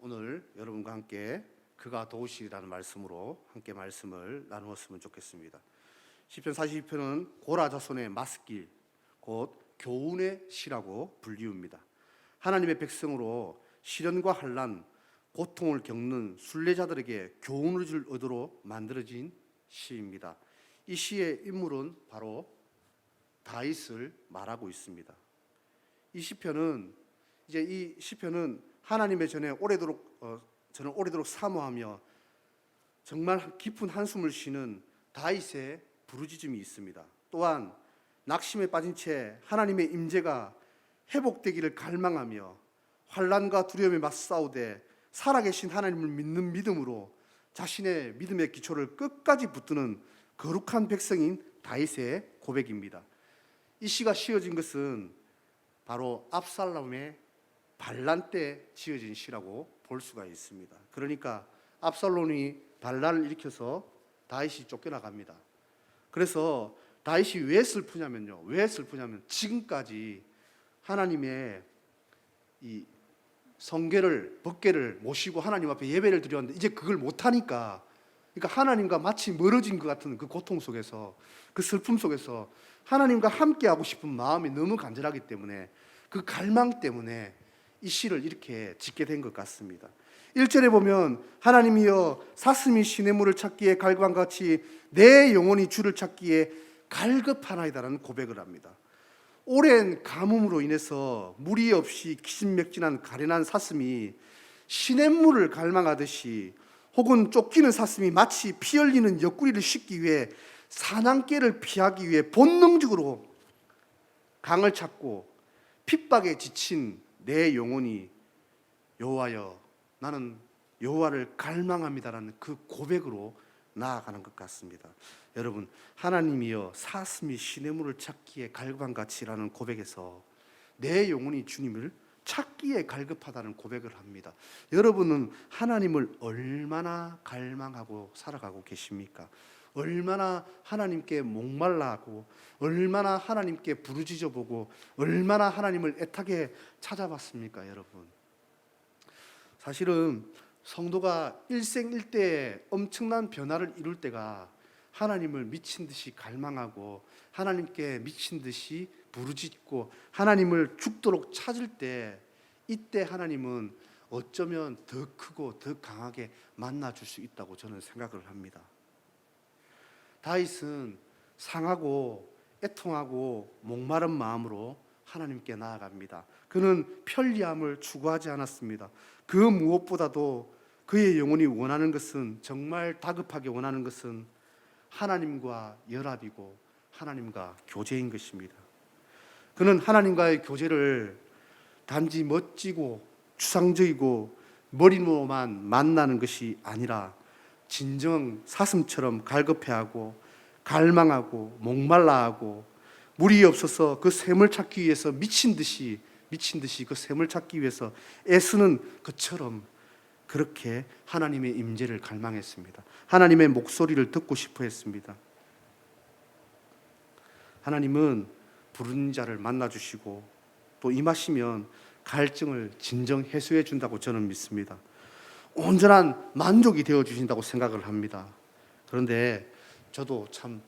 오늘 여러분과 함께 그가 도우시리라는 말씀으로 함께 말씀을 나누었으면 좋겠습니다. 시편 42편은 고라 자손의 맞길, 곧 교훈의 시라고 불리웁니다. 하나님의 백성으로 시련과 환난, 고통을 겪는 순례자들에게 교훈을 줄 의도로 만들어진 시입니다. 이 시의 인물은 바로 다윗을 말하고 있습니다. 이 시편은 하나님의 전에 저는 오래도록 사모하며 정말 깊은 한숨을 쉬는 다윗의 부르짖음이 있습니다. 또한 낙심에 빠진 채 하나님의 임재가 회복되기를 갈망하며 환난과 두려움에 맞싸우되 살아계신 하나님을 믿는 믿음으로 자신의 믿음의 기초를 끝까지 붙드는 거룩한 백성인 다윗의 고백입니다. 이 시가 지어진 것은 바로 압살롬의 반란 때 지어진 시라고 볼 수가 있습니다. 그러니까 압살롬이 반란을 일으켜서 다윗이 쫓겨나갑니다. 그래서 다윗이 왜 슬프냐면 지금까지 하나님의 이 성궤를 법궤를 모시고 하나님 앞에 예배를 드렸는데 이제 그걸 못하니까, 그러니까 하나님과 마치 멀어진 것 같은 그 고통 속에서, 그 슬픔 속에서 하나님과 함께 하고 싶은 마음이 너무 간절하기 때문에, 그 갈망 때문에 이 시를 이렇게 짓게 된 것 같습니다. 1절에 보면 하나님이여 사슴이 시냇물을 찾기에 갈급함과 같이 내 영혼이 주를 찾기에 갈급하나이다라는 고백을 합니다. 오랜 가뭄으로 인해서 물이 없이 기진맥진한 가련한 사슴이 시냇물을 갈망하듯이, 혹은 쫓기는 사슴이 마치 피 흘리는 옆구리를 씻기 위해 사냥개를 피하기 위해 본능적으로 강을 찾고 핍박에 지친 내 영혼이 여호와여 나는 여호와를 갈망합니다라는 그 고백으로 나아가는 것 같습니다. 여러분, 하나님이여 사슴이 시냇물을 찾기에 갈급한같이라는 고백에서 내 영혼이 주님을 찾기에 갈급하다는 고백을 합니다. 여러분은 하나님을 얼마나 갈망하고 살아가고 계십니까? 얼마나 하나님께 목말라하고, 얼마나 하나님께 부르짖어 보고, 얼마나 하나님을 애타게 찾아봤습니까, 여러분? 사실은 성도가 일생일대에 엄청난 변화를 이룰 때가 하나님을 미친 듯이 갈망하고 하나님께 미친 듯이 부르짖고 하나님을 죽도록 찾을 때, 이때 하나님은 어쩌면 더 크고 더 강하게 만나줄 수 있다고 저는 생각을 합니다. 다윗은 상하고 애통하고 목마른 마음으로 하나님께 나아갑니다. 그는 편리함을 추구하지 않았습니다. 그 무엇보다도 그의 영혼이 원하는 것은, 정말 다급하게 원하는 것은 하나님과 연합이고 하나님과 교제인 것입니다. 그는 하나님과의 교제를 단지 멋지고 추상적이고 머리로만 만나는 것이 아니라 진정 사슴처럼 갈급해하고 갈망하고 목말라하고 물이 없어서 그 샘을 찾기 위해서 미친 듯이 그 샘을 찾기 위해서 애쓰는 것처럼 그렇게 하나님의 임재를 갈망했습니다. 하나님의 목소리를 듣고 싶어 했습니다. 하나님은 부르는 자를 만나주시고 또 임하시면 갈증을 진정 해소해 준다고 저는 믿습니다. 온전한 만족이 되어 주신다고 생각을 합니다. 그런데 저도 참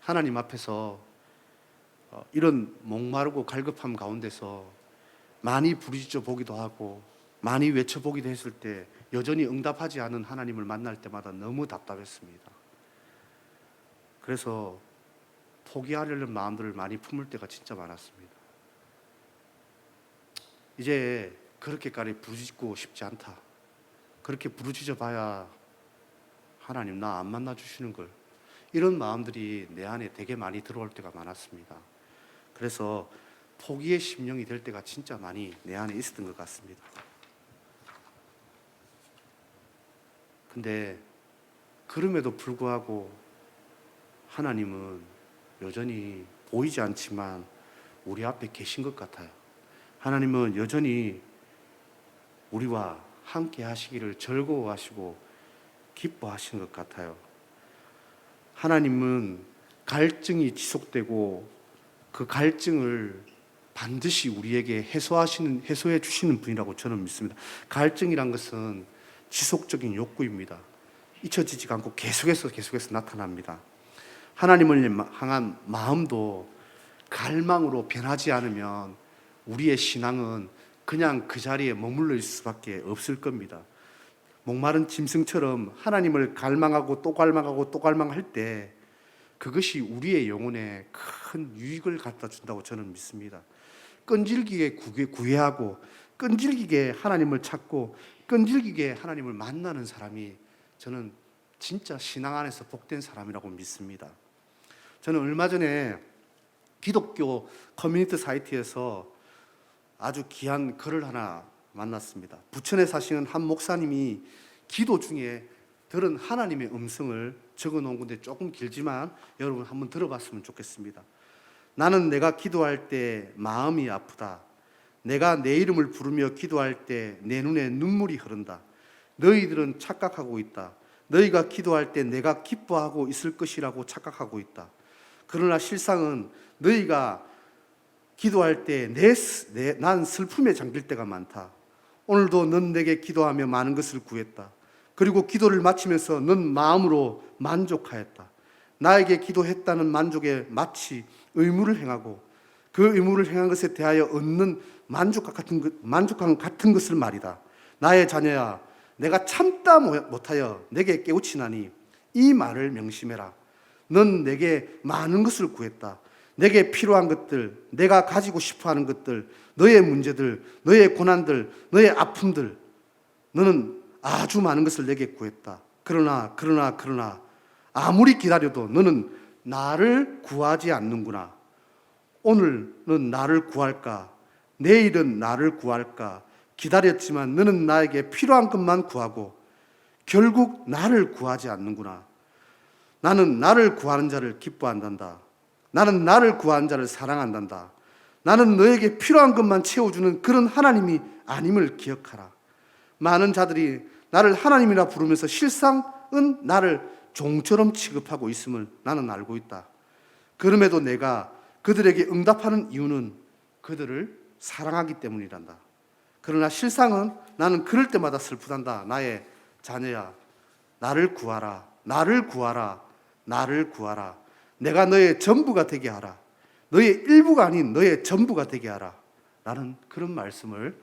하나님 앞에서 이런 목마르고 갈급함 가운데서 많이 부르짖어 보기도 하고 많이 외쳐보기도 했을 때 여전히 응답하지 않은 하나님을 만날 때마다 너무 답답했습니다. 그래서 포기하려는 마음들을 많이 품을 때가 진짜 많았습니다. 이제 그렇게까지 부르짖고 싶지 않다. 그렇게 부르짖어 봐야 하나님 나 안 만나주시는 걸, 이런 마음들이 내 안에 되게 많이 들어올 때가 많았습니다. 그래서 포기의 심령이 될 때가 진짜 많이 내 안에 있었던 것 같습니다. 근데 그럼에도 불구하고 하나님은 여전히 보이지 않지만 우리 앞에 계신 것 같아요. 하나님은 여전히 우리와 함께 하시기를 즐거워하시고 기뻐하시는 것 같아요. 하나님은 갈증이 지속되고 그 갈증을 반드시 우리에게 해소해 주시는 분이라고 저는 믿습니다. 갈증이란 것은 지속적인 욕구입니다. 잊혀지지가 않고 계속해서 나타납니다. 하나님을 향한 마음도 갈망으로 변하지 않으면 우리의 신앙은 그냥 그 자리에 머물러 있을 수밖에 없을 겁니다. 목마른 짐승처럼 하나님을 갈망하고 또 갈망하고 또 갈망할 때 그것이 우리의 영혼에 큰 유익을 갖다 준다고 저는 믿습니다. 끈질기게 구애하고 끈질기게 하나님을 찾고 끈질기게 하나님을 만나는 사람이 저는 진짜 신앙 안에서 복된 사람이라고 믿습니다. 저는 얼마 전에 기독교 커뮤니티 사이트에서 아주 귀한 글을 하나 만났습니다. 부천에 사시는 한 목사님이 기도 중에 들은 하나님의 음성을 적어 놓은 건데 조금 길지만 여러분 한번 들어봤으면 좋겠습니다. 나는 내가 기도할 때 마음이 아프다. 내가 내 이름을 부르며 기도할 때 내 눈에 눈물이 흐른다. 너희들은 착각하고 있다. 너희가 기도할 때 내가 기뻐하고 있을 것이라고 착각하고 있다. 그러나 실상은 너희가 기도할 때 난 슬픔에 잠길 때가 많다. 오늘도 넌 내게 기도하며 많은 것을 구했다. 그리고 기도를 마치면서 넌 마음으로 만족하였다. 나에게 기도했다는 만족에 마치 의무를 행하고 그 의무를 행한 것에 대하여 얻는 만족감 같은 것을 말이다. 나의 자녀야, 내가 참다 못하여 내게 깨우치나니 이 말을 명심해라. 넌 내게 많은 것을 구했다. 내게 필요한 것들, 내가 가지고 싶어하는 것들, 너의 문제들, 너의 고난들, 너의 아픔들, 너는 아주 많은 것을 내게 구했다. 그러나 아무리 기다려도 너는 나를 구하지 않는구나. 오늘은 나를 구할까? 내일은 나를 구할까? 기다렸지만 너는 나에게 필요한 것만 구하고 결국 나를 구하지 않는구나. 나는 나를 구하는 자를 기뻐한단다. 나는 나를 구하는 자를 사랑한단다. 나는 너에게 필요한 것만 채워주는 그런 하나님이 아님을 기억하라. 많은 자들이 나를 하나님이라 부르면서 실상은 나를 종처럼 취급하고 있음을 나는 알고 있다. 그럼에도 내가 그들에게 응답하는 이유는 그들을 사랑하기 때문이란다. 그러나 실상은 나는 그럴 때마다 슬프단다. 나의 자녀야, 나를 구하라. 나를 구하라. 나를 구하라. 내가 너의 전부가 되게 하라. 너의 일부가 아닌 너의 전부가 되게 하라. 라는 그런 말씀을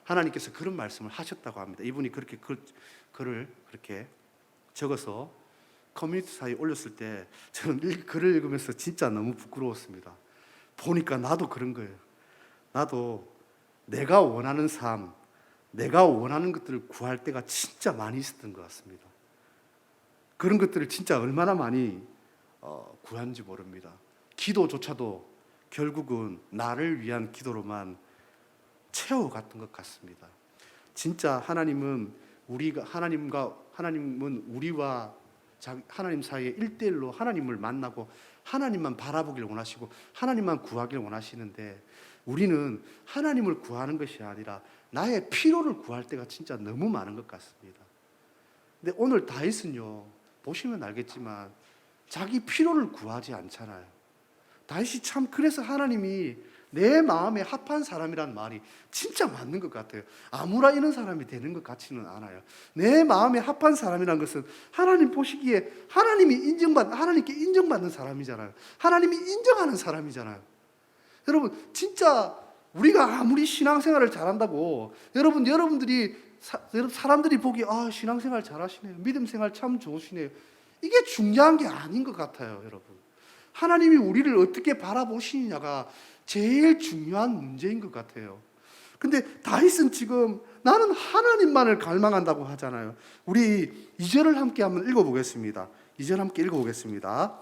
하나님께서 그런 말씀을 하셨다고 합니다. 이분이 그렇게 글을 그렇게 적어서 커뮤니티 사이에 올렸을 때 저는 글을 읽으면서 진짜 너무 부끄러웠습니다. 보니까 나도 그런 거예요. 나도 내가 원하는 삶, 내가 원하는 것들을 구할 때가 진짜 많이 있었던 것 같습니다. 그런 것들을 진짜 얼마나 많이 구한지 모릅니다. 기도조차도 결국은 나를 위한 기도로만 채워갔던 것 같습니다. 진짜 하나님은 우리와 하나님 사이에 1대1로 하나님을 만나고 하나님만 바라보길 원하시고 하나님만 구하길 원하시는데 우리는 하나님을 구하는 것이 아니라 나의 필요를 구할 때가 진짜 너무 많은 것 같습니다. 근데 오늘 다윗은요, 보시면 알겠지만 자기 필요를 구하지 않잖아요. 다윗이 참 그래서 하나님이 내 마음에 합한 사람이란 말이 진짜 맞는 것 같아요. 아무나 이런 사람이 되는 것 같지는 않아요. 내 마음에 합한 사람이란 것은 하나님 보시기에 하나님께 인정받는 사람이잖아요. 하나님이 인정하는 사람이잖아요. 여러분 진짜 우리가 아무리 신앙생활을 잘한다고 여러분들이 사람들이 보기에 신앙생활 잘하시네요. 믿음생활 참 좋으시네요. 이게 중요한 게 아닌 것 같아요, 여러분. 하나님이 우리를 어떻게 바라보시느냐가 제일 중요한 문제인 것 같아요. 근데 다윗은 지금 나는 하나님만을 갈망한다고 하잖아요. 우리 2절을 함께 한번 읽어보겠습니다. 2절 함께 읽어보겠습니다.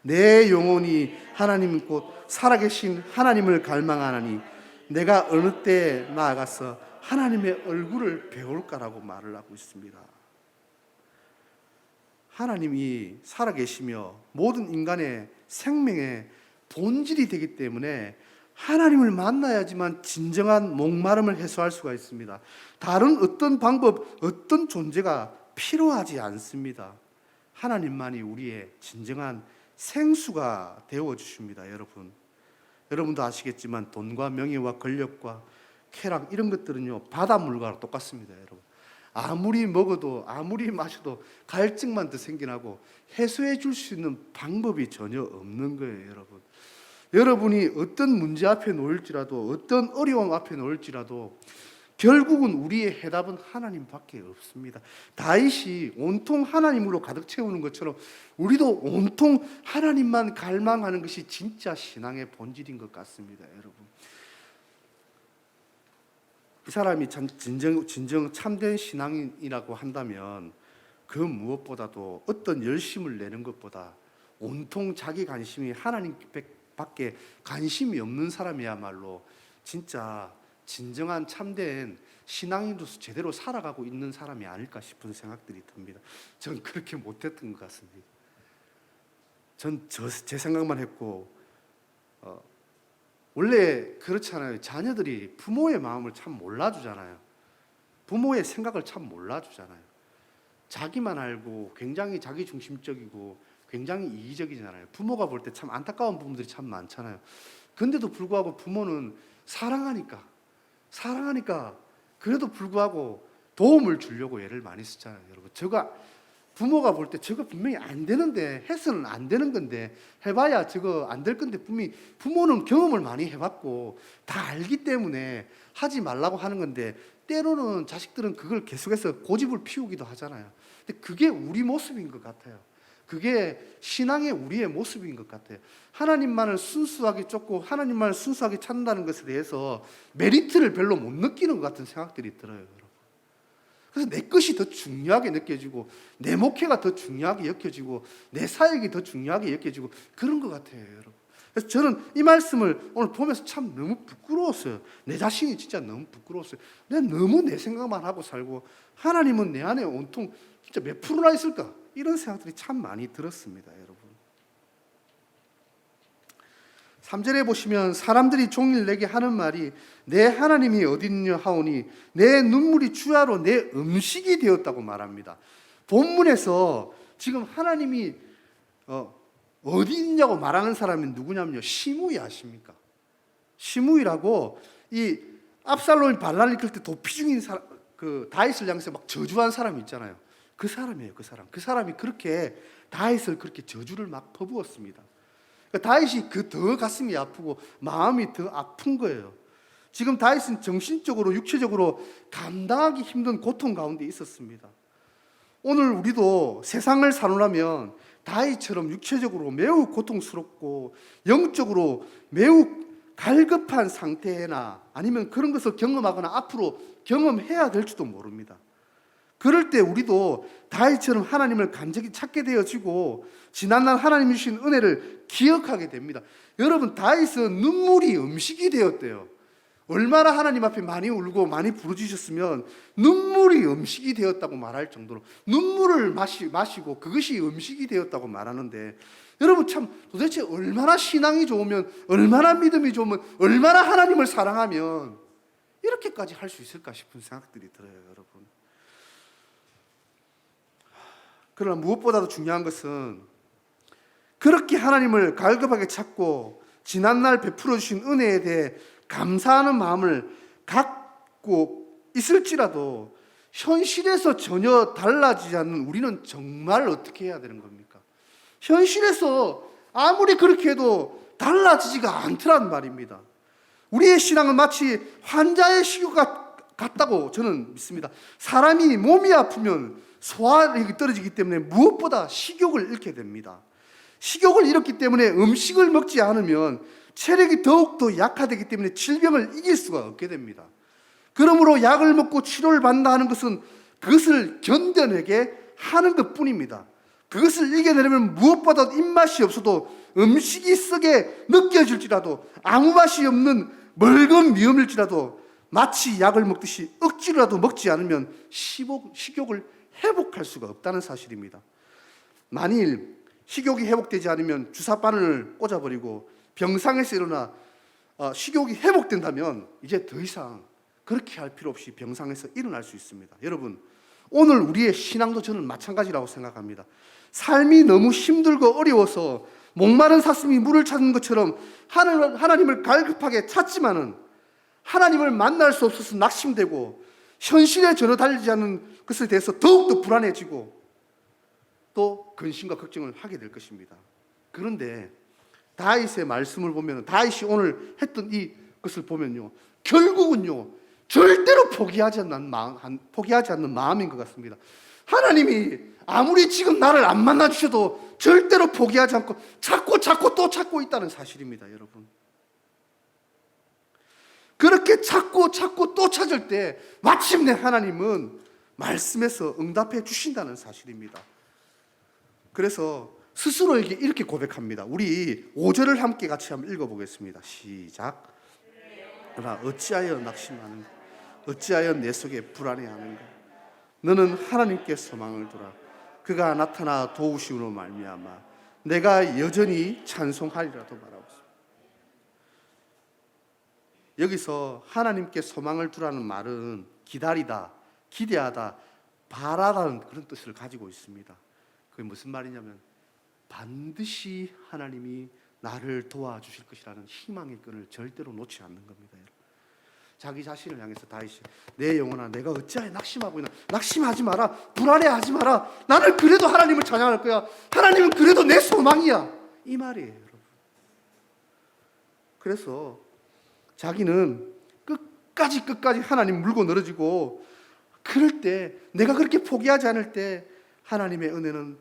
내 영혼이 하나님 곧 살아계신 하나님을 갈망하나니 내가 어느 때 나아가서 하나님의 얼굴을 배울까라고 말을 하고 있습니다. 하나님이 살아계시며 모든 인간의 생명의 본질이 되기 때문에 하나님을 만나야지만 진정한 목마름을 해소할 수가 있습니다. 다른 어떤 방법, 어떤 존재가 필요하지 않습니다. 하나님만이 우리의 진정한 생수가 되어 주십니다, 여러분. 여러분도 아시겠지만 돈과 명예와 권력과 쾌락 이런 것들은요 바닷물과 똑같습니다. 여러분, 아무리 먹어도 아무리 마셔도 갈증만 더 생겨나고 해소해 줄 수 있는 방법이 전혀 없는 거예요. 여러분, 여러분이 어떤 문제 앞에 놓일지라도 어떤 어려움 앞에 놓일지라도 결국은 우리의 해답은 하나님밖에 없습니다. 다윗이 온통 하나님으로 가득 채우는 것처럼 우리도 온통 하나님만 갈망하는 것이 진짜 신앙의 본질인 것 같습니다. 여러분, 이 사람이 진정 참된 신앙인이라고 한다면 그 무엇보다도 어떤 열심을 내는 것보다 온통 자기 관심이 하나님밖에 관심이 없는 사람이야말로 진짜 진정한 참된 신앙인으로서 제대로 살아가고 있는 사람이 아닐까 싶은 생각들이 듭니다. 전 그렇게 못했던 것 같습니다. 전 제 생각만 했고 원래 그렇잖아요. 자녀들이 부모의 마음을 참 몰라주잖아요. 부모의 생각을 참 몰라주잖아요. 자기만 알고 굉장히 자기중심적이고 굉장히 이기적이잖아요. 부모가 볼 때 참 안타까운 부분들이 참 많잖아요. 근데도 불구하고 부모는 사랑하니까 그래도 불구하고 도움을 주려고 애를 많이 쓰잖아요. 여러분, 부모가 볼 때 저거 분명히 안 되는데, 해서는 안 되는 건데, 해봐야 저거 안 될 건데, 분명히 부모는 경험을 많이 해봤고 다 알기 때문에 하지 말라고 하는 건데, 때로는 자식들은 그걸 계속해서 고집을 피우기도 하잖아요. 근데 그게 우리 모습인 것 같아요. 그게 신앙의 우리의 모습인 것 같아요. 하나님만을 순수하게 쫓고 하나님만을 순수하게 찾는다는 것에 대해서 메리트를 별로 못 느끼는 것 같은 생각들이 들어요, 여러분. 그래서 내 것이 더 중요하게 느껴지고 내 목회가 더 중요하게 여겨지고 내 사역이 더 중요하게 여겨지고 그런 것 같아요, 여러분. 그래서 저는 이 말씀을 오늘 보면서 참 너무 부끄러웠어요. 내 자신이 진짜 너무 부끄러웠어요. 내가 너무 내 생각만 하고 살고 하나님은 내 안에 온통 진짜 몇 프로나 있을까? 이런 생각들이 참 많이 들었습니다, 여러분. 3절에 보시면 사람들이 종일 내게 하는 말이 내 하나님이 어디 있느냐 하오니 내 눈물이 주야로 내 음식이 되었다고 말합니다. 본문에서 지금 하나님이 어디 있냐고 말하는 사람이 누구냐면요, 시므이 아십니까? 시므이라고 이 압살롬이 반란을 일으킬 때 도피 중인 사람, 그 다윗을 향해서 막 저주한 사람이 있잖아요. 그 사람이에요. 그 사람이 그렇게 다윗을 그렇게 저주를 막 퍼부었습니다. 그러니까 다윗이 더 가슴이 아프고 마음이 더 아픈 거예요. 지금 다윗은 정신적으로 육체적으로 감당하기 힘든 고통 가운데 있었습니다. 오늘 우리도 세상을 사노라면 다윗처럼 육체적으로 매우 고통스럽고 영적으로 매우 갈급한 상태나 아니면 그런 것을 경험하거나 앞으로 경험해야 될지도 모릅니다. 그럴 때 우리도 다윗처럼 하나님을 간절히 찾게 되어지고 지난날 하나님이 주신 은혜를 기억하게 됩니다. 여러분, 다윗은 눈물이 음식이 되었대요. 얼마나 하나님 앞에 많이 울고 많이 부르짖으셨으면 눈물이 음식이 되었다고 말할 정도로 눈물을 마시고 그것이 음식이 되었다고 말하는데, 여러분 참 도대체 얼마나 신앙이 좋으면, 얼마나 믿음이 좋으면, 얼마나 하나님을 사랑하면 이렇게까지 할 수 있을까 싶은 생각들이 들어요, 여러분. 그러나 무엇보다도 중요한 것은 그렇게 하나님을 갈급하게 찾고 지난날 베풀어 주신 은혜에 대해 감사하는 마음을 갖고 있을지라도 현실에서 전혀 달라지지 않는 우리는 정말 어떻게 해야 되는 겁니까? 현실에서 아무리 그렇게 해도 달라지지가 않더란 말입니다. 우리의 신앙은 마치 환자의 식욕 같다고 저는 믿습니다. 사람이 몸이 아프면 소화력이 떨어지기 때문에 무엇보다 식욕을 잃게 됩니다. 식욕을 잃었기 때문에 음식을 먹지 않으면 체력이 더욱더 약화되기 때문에 질병을 이길 수가 없게 됩니다. 그러므로 약을 먹고 치료를 받는다 하는 것은 그것을 견뎌내게 하는 것뿐입니다. 그것을 이겨내려면 무엇보다도 입맛이 없어도 음식이 쓰게 느껴질지라도 아무 맛이 없는 멀건 미음일지라도 마치 약을 먹듯이 억지로라도 먹지 않으면 식욕을 회복할 수가 없다는 사실입니다. 만일 식욕이 회복되지 않으면 주사바늘을 꽂아버리고 병상에서 일어나 식욕이 회복된다면 이제 더 이상 그렇게 할 필요 없이 병상에서 일어날 수 있습니다. 여러분, 오늘 우리의 신앙도 저는 마찬가지라고 생각합니다. 삶이 너무 힘들고 어려워서 목마른 사슴이 물을 찾는 것처럼 하나님을 갈급하게 찾지만은 하나님을 만날 수 없어서 낙심되고 현실에 전혀 달리지 않는 것에 대해서 더욱더 불안해지고 또 근심과 걱정을 하게 될 것입니다. 그런데 다윗의 말씀을 보면, 다윗이 오늘 했던 이 것을 보면요, 결국은요 절대로 포기하지 않는 마음인 것 같습니다. 하나님이 아무리 지금 나를 안 만나 주셔도 절대로 포기하지 않고 찾고 또 찾고 있다는 사실입니다, 여러분. 그렇게 찾고 또 찾을 때 마침내 하나님은 말씀에서 응답해 주신다는 사실입니다. 그래서 스스로에게 이렇게 고백합니다. 우리 5절을 함께 같이 한번 읽어보겠습니다. 시작. 그러나 어찌하여 낙심하는가? 어찌하여 내 속에 불안해하는가? 너는 하나님께 소망을 두라. 그가 나타나 도우심으로 말미암아 내가 여전히 찬송하리라도 말하옵소서. 여기서 하나님께 소망을 두라는 말은 기다리다, 기대하다, 바라라는 그런 뜻을 가지고 있습니다. 그게 무슨 말이냐면 반드시 하나님이 나를 도와주실 것이라는 희망의 끈을 절대로 놓지 않는 겁니다, 여러분. 자기 자신을 향해서 다윗이 내 영혼아 내가 어찌하여 낙심하고 있나? 낙심하지 마라. 불안해하지 마라. 나는 그래도 하나님을 찬양할 거야. 하나님은 그래도 내 소망이야. 이 말이에요, 여러분. 그래서 자기는 끝까지 하나님 물고 늘어지고, 그럴 때 내가 그렇게 포기하지 않을 때 하나님의 은혜는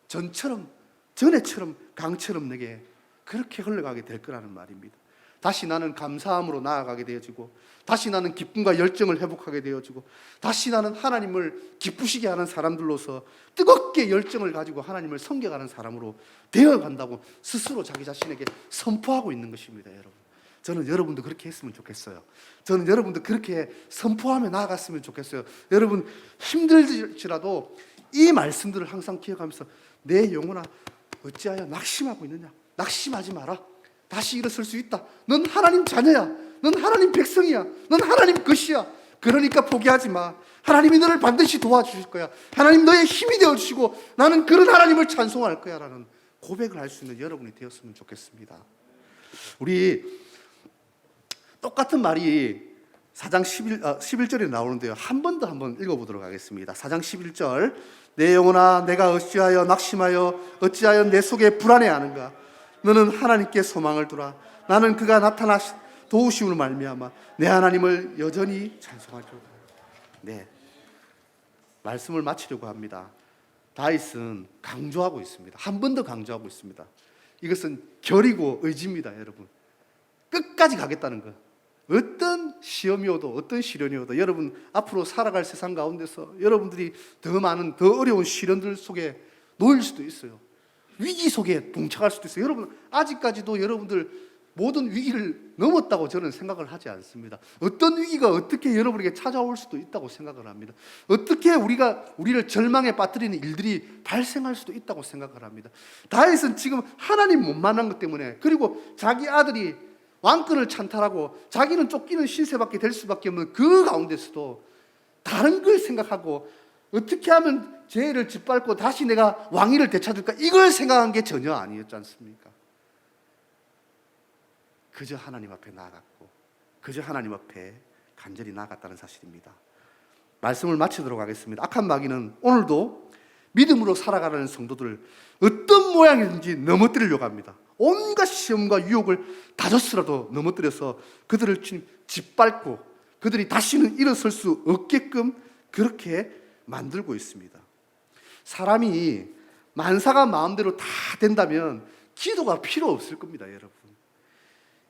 전에처럼 강처럼 내게 그렇게 흘러가게 될 거라는 말입니다. 다시 나는 감사함으로 나아가게 되어지고, 다시 나는 기쁨과 열정을 회복하게 되어지고, 다시 나는 하나님을 기쁘시게 하는 사람들로서 뜨겁게 열정을 가지고 하나님을 섬겨가는 사람으로 되어간다고 스스로 자기 자신에게 선포하고 있는 것입니다, 여러분. 저는 여러분도 그렇게 했으면 좋겠어요. 저는 여러분도 그렇게 선포하며 나아갔으면 좋겠어요. 여러분 힘들지라도 이 말씀들을 항상 기억하면서 내 영혼아 어찌하여 낙심하고 있느냐? 낙심하지 마라. 다시 일어설 수 있다. 넌 하나님 자녀야. 넌 하나님 백성이야. 넌 하나님 것이야. 그러니까 포기하지 마. 하나님이 너를 반드시 도와주실 거야. 하나님 너의 힘이 되어주시고 나는 그런 하나님을 찬송할 거야 라는 고백을 할 수 있는 여러분이 되었으면 좋겠습니다. 우리 똑같은 말이 4장 11절에 나오는데요, 한 번 더 한번 읽어보도록 하겠습니다. 4장 11절. 내 영혼아 내가 어찌하여 낙심하여 어찌하여 내 속에 불안해하는가? 너는 하나님께 소망을 두라. 나는 그가 나타나 도우심으로 말미암아 내 하나님을 여전히 찬송하리로다. 네, 말씀을 마치려고 합니다. 다윗은 강조하고 있습니다. 한 번 더 강조하고 있습니다. 이것은 결이고 의지입니다, 여러분. 끝까지 가겠다는 것. 어떤 시험이 오도 어떤 시련이 오도 여러분 앞으로 살아갈 세상 가운데서 여러분들이 더 많은 더 어려운 시련들 속에 놓일 수도 있어요. 위기 속에 봉착할 수도 있어요. 여러분 아직까지도 여러분들 모든 위기를 넘었다고 저는 생각을 하지 않습니다. 어떤 위기가 어떻게 여러분에게 찾아올 수도 있다고 생각을 합니다. 어떻게 우리를 절망에 빠뜨리는 일들이 발생할 수도 있다고 생각을 합니다. 다윗은 지금 하나님 못 만난 것 때문에, 그리고 자기 아들이 왕권을 찬탈하고 자기는 쫓기는 신세밖에 될 수밖에 없는 그 가운데서도 다른 걸 생각하고 어떻게 하면 죄를 짓밟고 다시 내가 왕위를 되찾을까, 이걸 생각한 게 전혀 아니었지 않습니까? 그저 하나님 앞에 나아갔고 그저 하나님 앞에 간절히 나아갔다는 사실입니다. 말씀을 마치도록 하겠습니다. 악한 마귀는 오늘도 믿음으로 살아가는 성도들을 어떤 모양이든지 넘어뜨리려고 합니다. 온갖 시험과 유혹을 다졌으라도 넘어뜨려서 그들을 짓밟고 그들이 다시는 일어설 수 없게끔 그렇게 만들고 있습니다. 사람이 만사가 마음대로 다 된다면 기도가 필요 없을 겁니다, 여러분.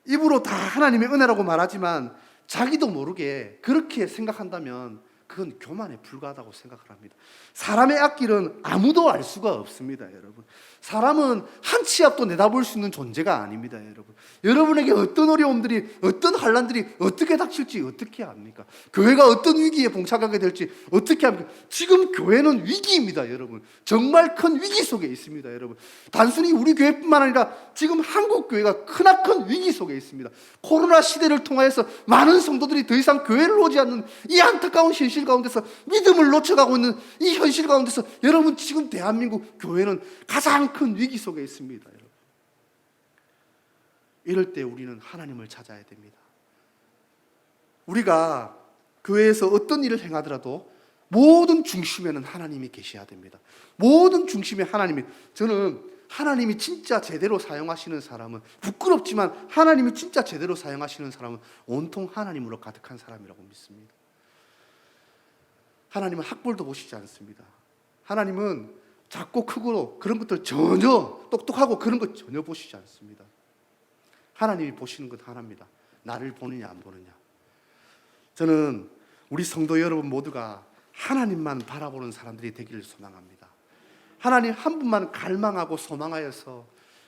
입으로 다 하나님의 은혜라고 말하지만 자기도 모르게 그렇게 생각한다면 그건 교만에 불과하다고 생각을 합니다. 사람의 앞길은 아무도 알 수가 없습니다, 여러분. 사람은 한 치 앞도 내다볼 수 있는 존재가 아닙니다, 여러분. 여러분에게 어떤 어려움들이, 어떤 환난들이 어떻게 닥칠지 어떻게 압니까? 교회가 어떤 위기에 봉착하게 될지 어떻게 합니까? 지금 교회는 위기입니다, 여러분. 정말 큰 위기 속에 있습니다, 여러분. 단순히 우리 교회뿐만 아니라 지금 한국 교회가 크나큰 위기 속에 있습니다. 코로나 시대를 통하여서 많은 성도들이 더 이상 교회를 오지 않는 이 안타까운 현실 가운데서 믿음을 놓쳐가고 있는 이 현실 가운데서 여러분 지금 대한민국 교회는 가장 큰 위기 속에 있습니다, 여러분. 이럴 때 우리는 하나님을 찾아야 됩니다. 우리가 교회에서 어떤 일을 행하더라도 모든 중심에는 하나님이 계셔야 됩니다. 모든 중심에 하나님이, 저는 하나님이 진짜 제대로 사용하시는 사람은, 부끄럽지만 하나님이 진짜 제대로 사용하시는 사람은 온통 하나님으로 가득한 사람이라고 믿습니다. 하나님은 학벌도 보시지 않습니다. 하나님은 작고 크고 그런 것들 전혀, 똑똑하고 그런 것 전혀 보시지 않습니다. 하나님이 보시는 것 하나입니다. 나를 보느냐 안 보느냐. 저는 우리 성도 여러분 모두가 하나님만 바라보는 사람들이 되기를 소망합니다. 하나님 한 분만 갈망하고 소망하여서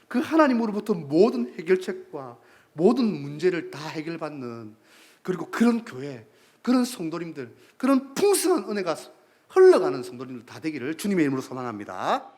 그 하나님으로부터 모든 해결책과 모든 문제를 다 해결받는, 그리고 그런 교회, 그런 성도님들, 그런 풍성한 은혜가 흘러가는 성도님들 다 되기를 주님의 이름으로 소망합니다.